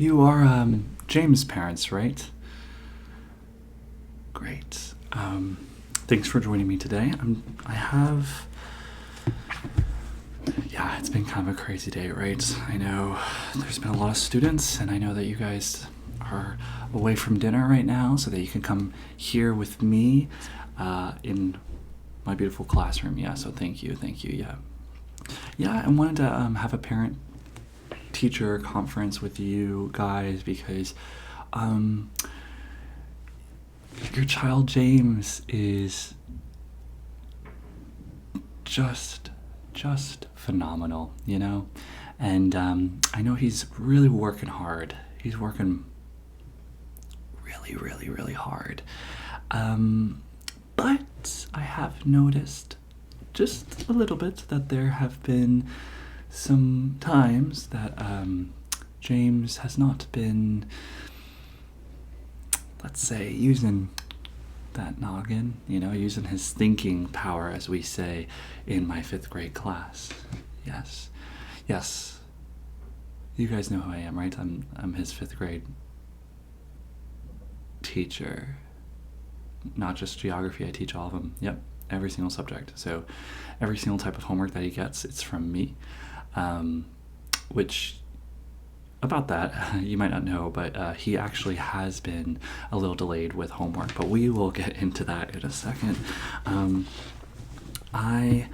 You are James' parents, right? Great. Thanks for joining me today. Yeah, it's been kind of a crazy day, right? I know there's been a lot of students, and I know that you guys are away from dinner right now so that you can come here with me in my beautiful classroom. Yeah, so thank you, yeah. Yeah, I wanted to have a parent-teacher conference with you guys because your child James is just phenomenal, you know? And I know he's really working hard. He's working really hard. But I have noticed just a little bit that there have been some times that James has not been, let's say, using that noggin, you know, using his thinking power, as we say in my 5th grade class. Yes. You guys know who I am, right? I'm his 5th grade teacher. Not just geography, I teach all of them. Yep, every single subject. So every single type of homework that he gets, it's from me. Which, about that, you might not know, but he actually has been a little delayed with homework, but we will get into that in a second. I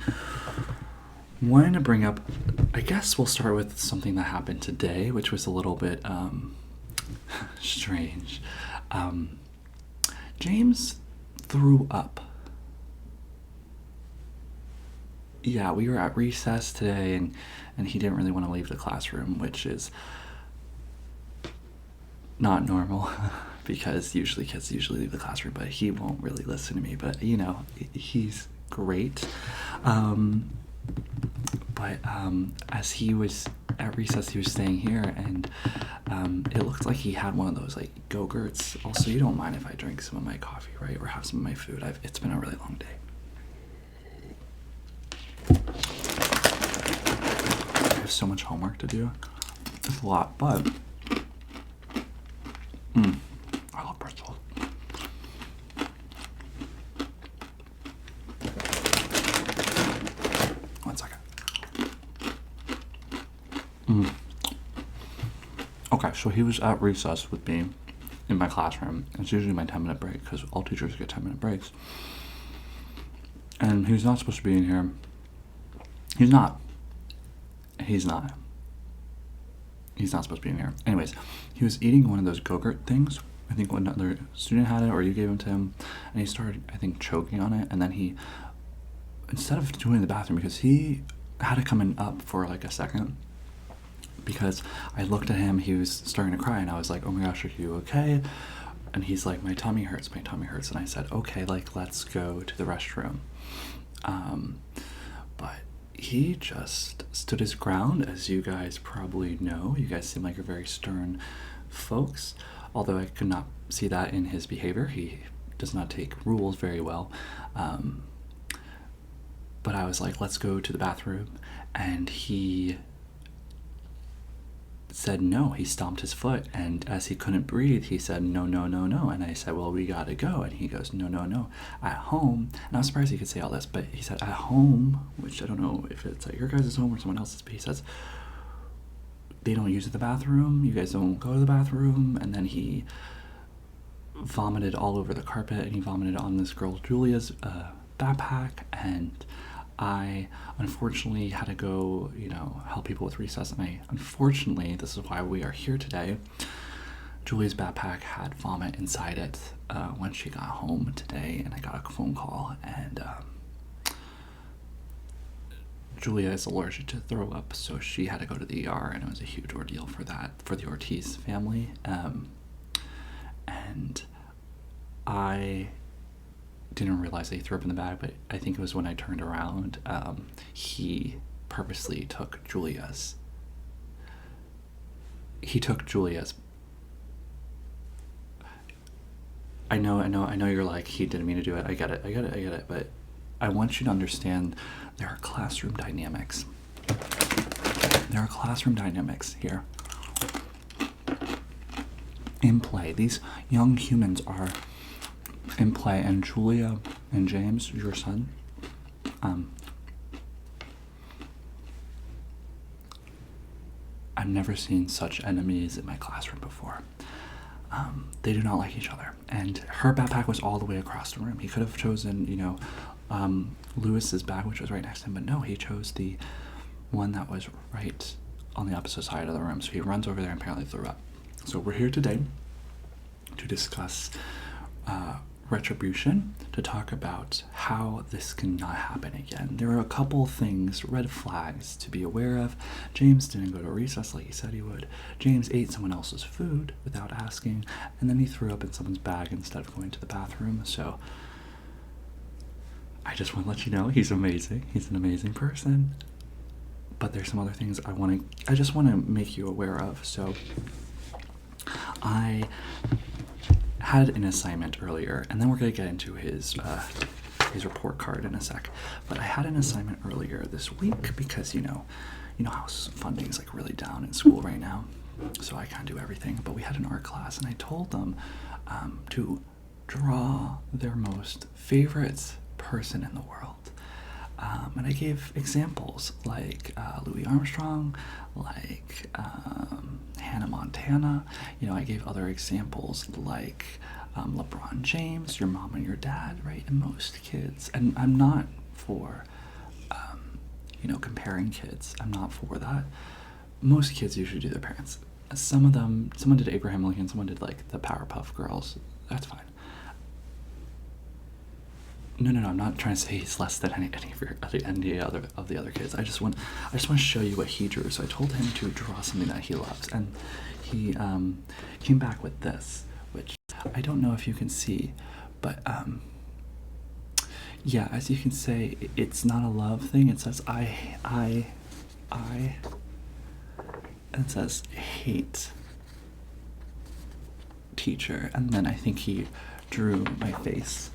wanted to bring up, I guess we'll start with something that happened today, which was a little bit strange. James threw up. Yeah, we were at recess today, and he didn't really want to leave the classroom, which is not normal because usually kids leave the classroom, but he won't really listen to me. But you know, he's great. But as he was at recess, he was staying here, and it looked like he had one of those like Go-Gurts. Also, you don't mind if I drink some of my coffee, right, or have some of my food? It's been a really long day. I have so much homework to do. It's a lot, but I love pretzels. One second. Okay, so he was at recess with me in my classroom. It's usually my 10-minute break because all teachers get 10-minute breaks. And he's not supposed to be in here. He's not supposed to be in here. Anyways, he was eating one of those Go-Gurt things. I think another student had it, or you gave it to him, and he started, I think, choking on it. And then he, instead of doing the bathroom, because he had to come in up for like a second, because I looked at him, he was starting to cry, and I was like, oh my gosh, are you okay? And he's like, my tummy hurts. And I said, okay, like, let's go to the restroom. But he just stood his ground, as you guys probably know. You guys seem like you're very stern folks, although I could not see that in his behavior. He does not take rules very well. But I was like, let's go to the bathroom, and he said no. He stomped his foot, and as he couldn't breathe, he said no. And I said, well, we gotta go. And he goes, no. At home, and I was surprised he could say all this, but he said at home, which I don't know if it's at your guys' home or someone else's, but he says they don't use the bathroom, you guys don't go to the bathroom. And then he vomited all over the carpet, and he vomited on this girl Julia's backpack, and I unfortunately had to go, help people with recess, and unfortunately, this is why we are here today. Julia's backpack had vomit inside it when she got home today, and I got a phone call, and Julia is allergic to throw up, so she had to go to the ER, and it was a huge ordeal for the Ortiz family. And I didn't realize that he threw up in the bag, but I think it was when I turned around, he purposely took Julia's. I know you're like, he didn't mean to do it. I get it, but I want you to understand there are classroom dynamics. There are classroom dynamics here. in play. These young humans are in play, and Julia and James, your son, I've never seen such enemies in my classroom before. They do not like each other. And her backpack was all the way across the room. He could have chosen, Lewis's bag, which was right next to him, but no, he chose the one that was right on the opposite side of the room. So he runs over there and apparently threw up. So we're here today to discuss retribution, to talk about how this cannot happen again. There are a couple things, red flags to be aware of. James didn't go to recess like he said he would. James ate someone else's food without asking, and then he threw up in someone's bag instead of going to the bathroom. So I just want to let you know he's amazing. He's an amazing person. But there's some other things I just want to make you aware of. So I had an assignment earlier, and then we're going to get into his report card in a sec. But I had an assignment earlier this week because you know how funding is like really down in school right now, so I can't do everything. But we had an art class, and I told them to draw their most favorite person in the world. And I gave examples like Louis Armstrong, like Hannah Montana. I gave other examples like LeBron James, your mom and your dad, right? And most kids, and I'm not for, comparing kids. I'm not for that. Most kids usually do their parents. Someone did Abraham Lincoln, someone did like the Powerpuff Girls. That's fine. No, I'm not trying to say he's less than any of the other kids. I just want to show you what he drew. So I told him to draw something that he loves, and he came back with this, which I don't know if you can see, but yeah, as you can say, it's not a love thing. It says I, and it says hate teacher, and then I think he drew my face.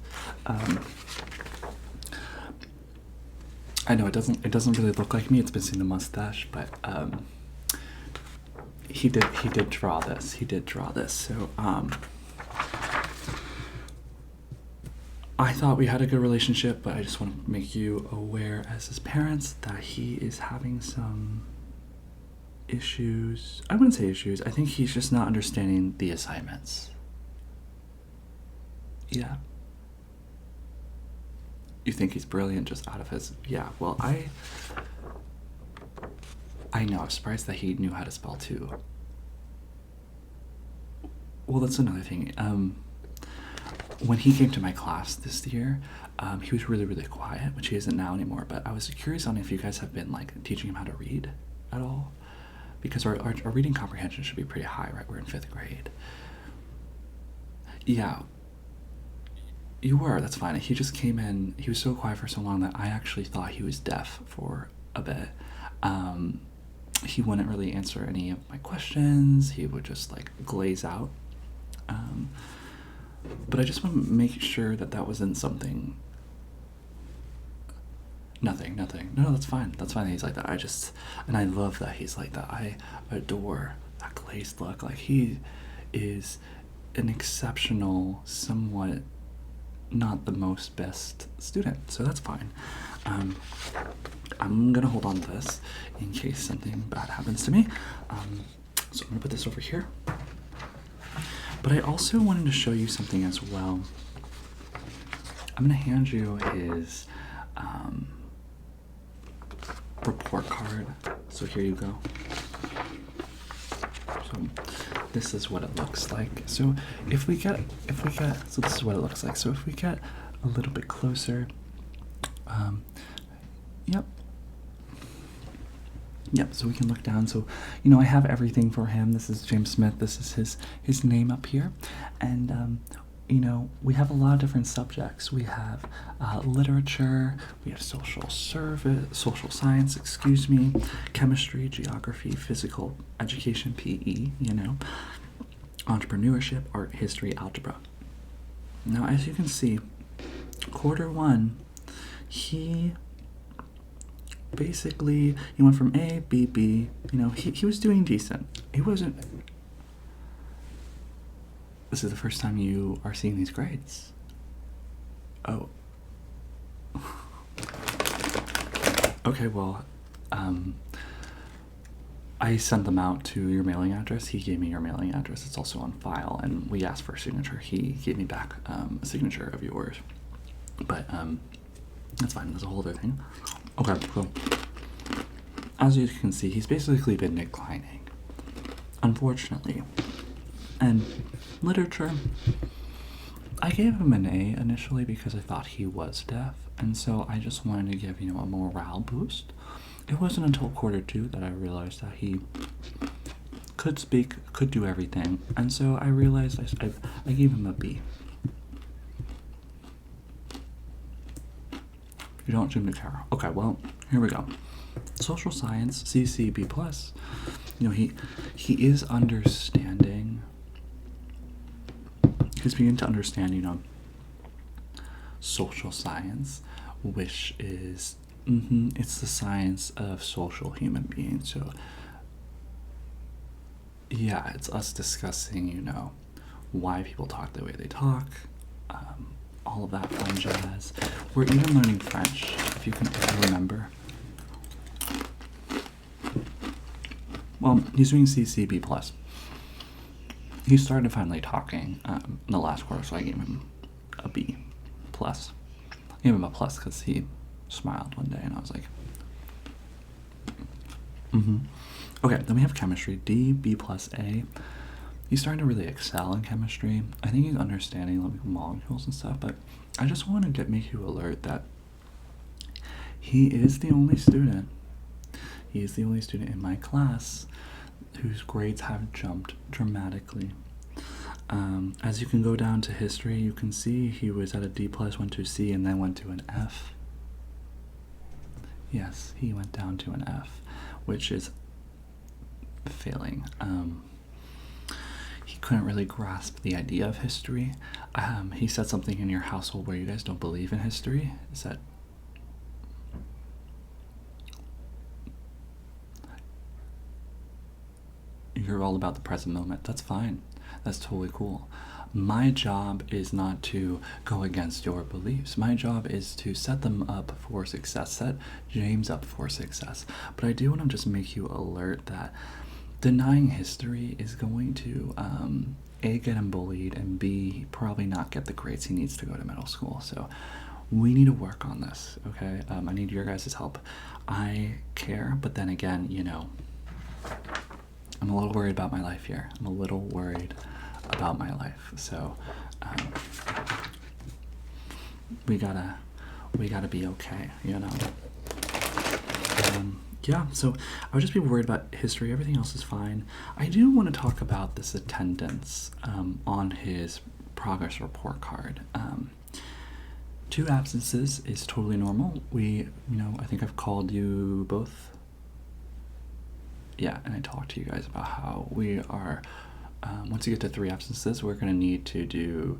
I know it doesn't really look like me. It's missing the mustache, but he did draw this. So I thought we had a good relationship, but I just want to make you aware as his parents that he is having some issues. I wouldn't say issues. I think he's just not understanding the assignments. Yeah. You think he's brilliant just out of his... Yeah, well, I know. I'm surprised that he knew how to spell too. Well, that's another thing. When he came to my class this year, he was really, really quiet, which he isn't now anymore. But I was curious on if you guys have been like teaching him how to read at all, because our reading comprehension should be pretty high, right? We're in 5th grade. Yeah. You were, that's fine. He just came in, he was so quiet for so long that I actually thought he was deaf for a bit. He wouldn't really answer any of my questions. He would just like glaze out. But I just want to make sure that wasn't something... Nothing. No, that's fine. That's fine that he's like that. And I love that he's like that. I adore that glazed look. Like, he is an exceptional, somewhat not the most best student, so that's fine. I'm gonna hold on to this in case something bad happens to me. So I'm gonna put this over here. But I also wanted to show you something as well. I'm gonna hand you his report card. So here you go. So this is what it looks like. So if we get, so this is what it looks like. So if we get a little bit closer, yep, so we can look down. So, I have everything for him. This is James Smith. This is his name up here. And, we have a lot of different subjects. We have literature, we have social science, chemistry, geography, physical education, PE, entrepreneurship, art, history, algebra. Now, as you can see, quarter one, he basically, he went from A, B, B, he was doing decent. He wasn't... This is the first time you are seeing these grades. Oh. Okay, well, I sent them out to your mailing address. He gave me your mailing address. It's also on file, and we asked for a signature. He gave me back a signature of yours. But that's fine. That's a whole other thing. Okay, so as you can see, he's basically been declining, unfortunately. And literature, I gave him an A initially because I thought he was deaf, and so I just wanted to give, a morale boost. It wasn't until quarter 2 that I realized that he could speak, could do everything, and so I realized I gave him a B. You don't seem to care. Okay, well, here we go. Social science, CC B+. He is understanding. He's beginning to understand, social science, which is, it's the science of social human beings. So, yeah, it's us discussing, why people talk the way they talk, all of that fun jazz. We're even learning French, if you remember. Well, he's doing CCB+. He started finally talking in the last quarter, so I gave him a B+. I gave him a plus because he smiled one day, and I was like, Okay, then we have chemistry, D, B+, A. He's starting to really excel in chemistry. I think he's understanding like molecules and stuff, but I just want to make you alert that he is the only student. He is the only student in my class whose grades have jumped dramatically. As you can go down to history, you can see he was at a D+, went to a C, and then went to an F. Yes, he went down to an F, which is failing. He couldn't really grasp the idea of history. He said something in your household where you guys don't believe in history. Is that... You're all about the present moment. That's fine. That's totally cool. My job is not to go against your beliefs. My job is to set them up for success, set James up for success. But I do want to just make you alert that denying history is going to A, get him bullied, and B, probably not get the grades he needs to go to middle school. So we need to work on this, okay? I need your guys' help. I care, but then again, I'm a little worried about my life here. I'm a little worried about my life. So we gotta be okay, Yeah, so I would just be worried about history. Everything else is fine. I do want to talk about this attendance on his progress report card. 2 absences is totally normal. I think I've called you both. Yeah, and I talked to you guys about how we are, once you get to 3 absences, we're going to need to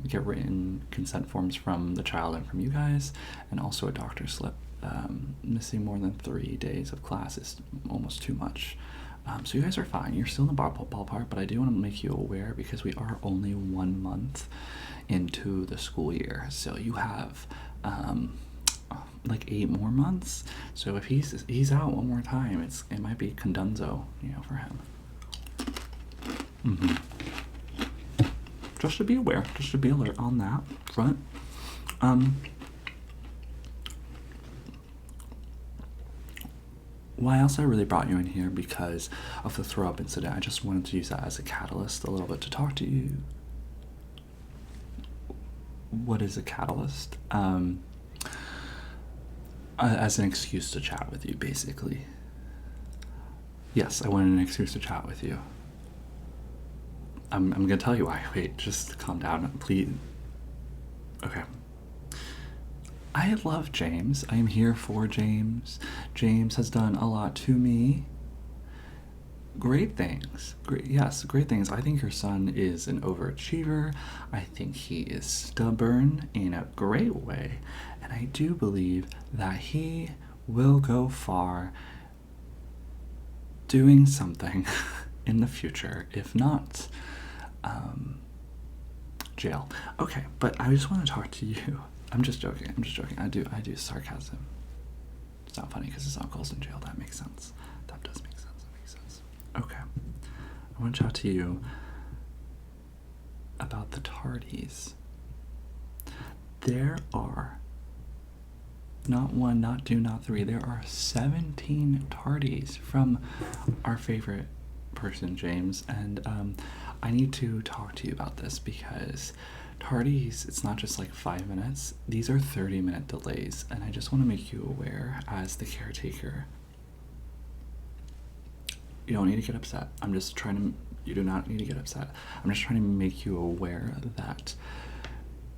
get written consent forms from the child and from you guys, and also a doctor's slip. Missing more than 3 days of class is almost too much. So you guys are fine. You're still in the ballpark, but I do want to make you aware because we are only 1 month into the school year. So you have like 8 more months. So if he's out one more time, it might be condunzo, for him. Just to be aware, just to be alert on that front. Why else I really brought you in here because of the throw up incident. I just wanted to use that as a catalyst a little bit to talk to you. What is a catalyst? As an excuse to chat with you, basically. Yes, I wanted an excuse to chat with you. I'm gonna tell you why. Wait, just calm down, please. Okay. I love James. I am here for James. James has done a lot to me. Great things. Great things. I think your son is an overachiever. I think he is stubborn in a great way. And I do believe that he will go far doing something in the future. If not, Jail. Okay, but I just want to talk to you. I'm just joking. I do sarcasm. It's not funny because his uncle's in jail. That makes sense. That does make sense. Okay. I want to chat to you about the tardies. There are not 1, not 2, not 3. There are 17 tardies from our favorite person, James, and I need to talk to you about this because tardies, it's not just like 5 minutes. These are 30-minute delays, and I just want to make you aware as the caretaker. You don't need to get upset. You do not need to get upset. I'm just trying to make you aware that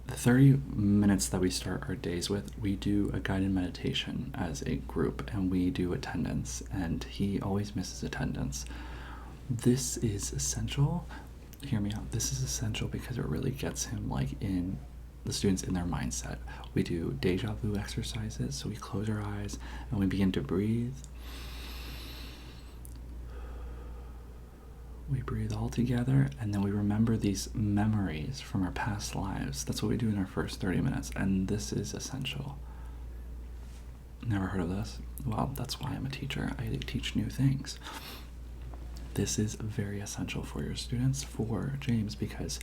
the 30 minutes that we start our days with, we do a guided meditation as a group, and we do attendance, and he always misses attendance. This is essential. Hear me out. This is essential because it really gets him in the students in their mindset. We do deja vu exercises, so we close our eyes and we begin to breathe. We breathe all together, and then we remember these memories from our past lives. That's what we do in our first 30 minutes, and this is essential. Never heard of this? Well, that's why I'm a teacher. I teach new things. This is very essential for your students, for James, because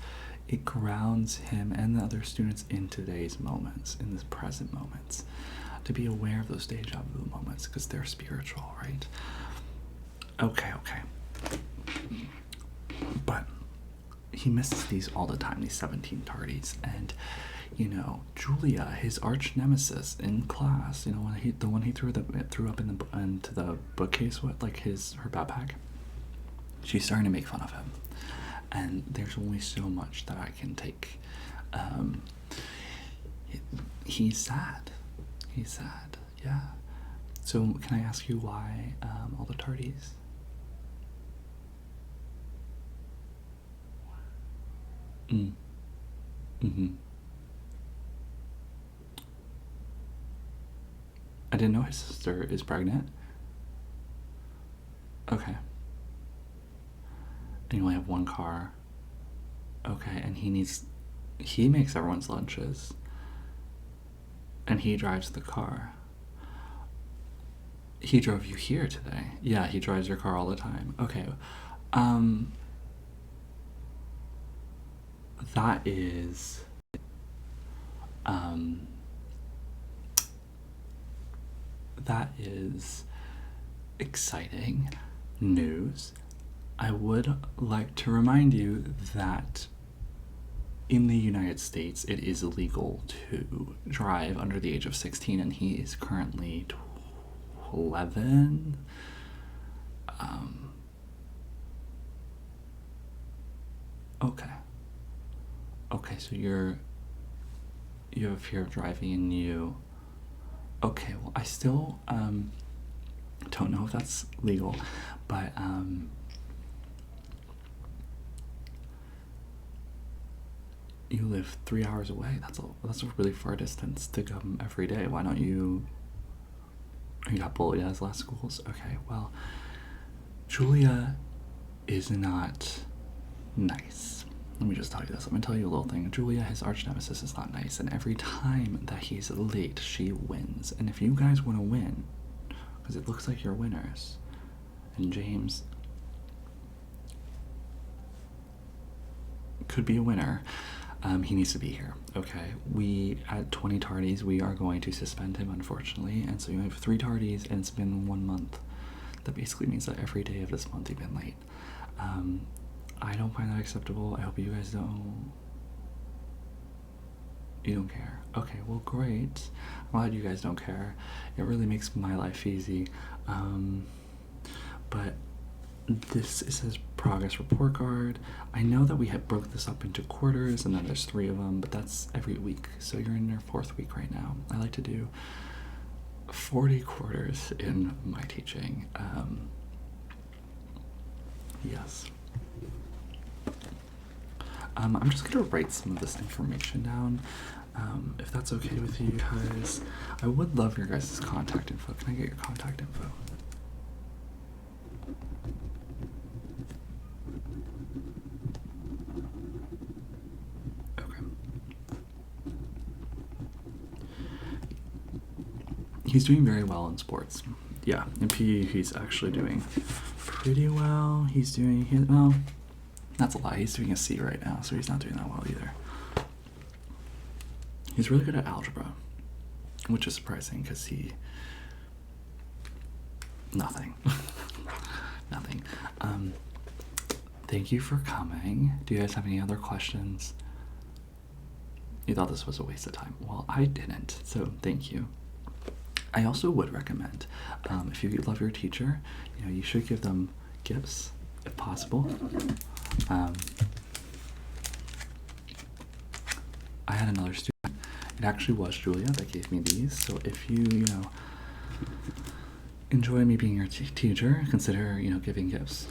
it grounds him and the other students in today's moments, in the present moments, to be aware of those deja vu moments, because they're spiritual, right? Okay. But he misses these all the time, these 17 tardies, and Julia, his arch nemesis in class, the one he threw up into the bookcase with, her backpack. She's starting to make fun of him, and there's only so much that I can take. He's sad. Yeah. So can I ask you why all the tardies? I didn't know his sister is pregnant. Okay. And you only have one car. Okay, and he makes everyone's lunches. And he drives the car. He drove you here today. Yeah, he drives your car all the time. Okay. That is exciting news. I would like to remind you that in the United States, it is illegal to drive under the age of 16, and he is currently 11. Okay, so you have a fear of driving, and okay, well, I still don't know if that's legal, but you live 3 hours away. That's a really far distance to come every day. Why don't you got bullied as last schools? Okay, well, Julia is not nice. Let me just tell you this. I'm gonna tell you a little thing. Julia, his arch nemesis, is not nice, and every time that he's late, she wins. And if you guys want to win, because it looks like you're winners, and James could be a winner, he needs to be here. Okay, we at 20 tardies, we are going to suspend him, unfortunately, and so you have 3 tardies, and it's been 1 month. That basically means that every day of this month you've been late. I don't find that acceptable. I hope you guys don't. You don't care. Okay, well, great. I'm glad you guys don't care. It really makes my life easy. But this is his progress report card. I know that we had broke this up into quarters, and then there's 3 of them, but that's every week. So you're in your 4th week right now. I like to do 40 quarters in my teaching. Yes. I'm just gonna write some of this information down, if that's okay with you guys. I would love your guys' contact info. Can I get your contact info? Okay. he's doing very well in sports. Yeah, in PE he's actually doing pretty well. Well, that's a lie. He's doing a C right now, so he's not doing that well either. He's really good at algebra, which is surprising because nothing. Nothing. Thank you for coming. Do you guys have any other questions? You thought this was a waste of time. Well, I didn't, so thank you. I also would recommend, if you love your teacher, you should give them gifts if possible. I had another student. It actually was Julia that gave me these. So if you enjoy me being your teacher, consider giving gifts.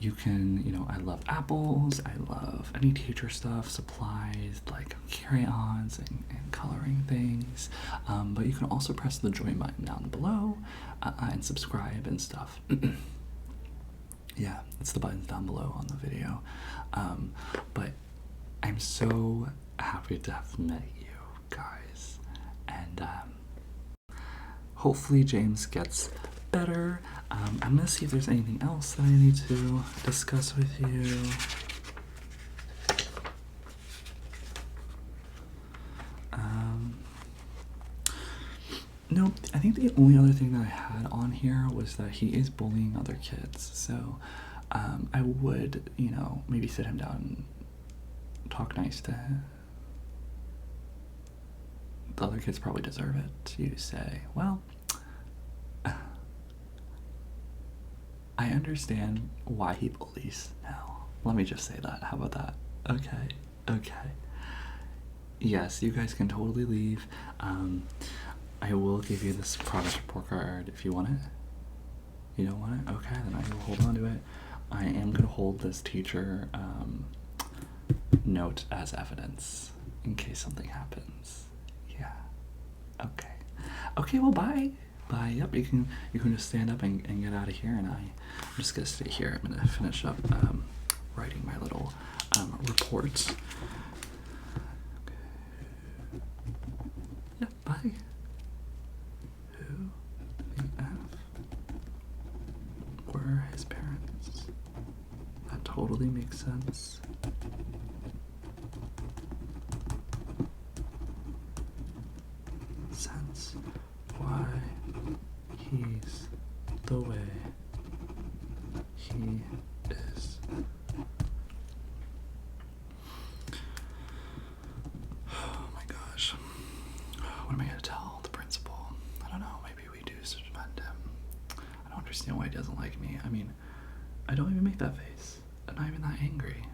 You can I love apples. I love any teacher stuff, supplies like crayons and coloring things. But you can also press the join button down below and subscribe and stuff. Yeah, it's the buttons down below on the video. But I'm so happy to have met you guys, and hopefully James gets better. I'm gonna see if there's anything else that I need to discuss with you. No, I think the only other thing that I had on here was that he is bullying other kids, so I would, maybe sit him down and talk nice to him. The other kids probably deserve it. You say, well, I understand why he bullies now. Let me just say that. How about that? Okay. Yes, you guys can totally leave. I will give you this progress report card if you want it. You don't want it? Okay, then I will hold on to it. I am going to hold this teacher note as evidence in case something happens. Yeah. Okay, well, bye. Bye. Yep, you can just stand up and get out of here, and I'm just going to stay here. I'm going to finish up writing my little report. Okay. Yep, bye. Who the F were his parents? That totally makes sense. Why he's the way he is. Oh my gosh. What am I going to tell the principal? I don't know. Maybe we do suspend him. I don't understand why he doesn't like me. I mean, I don't even make that face. I'm not even that angry.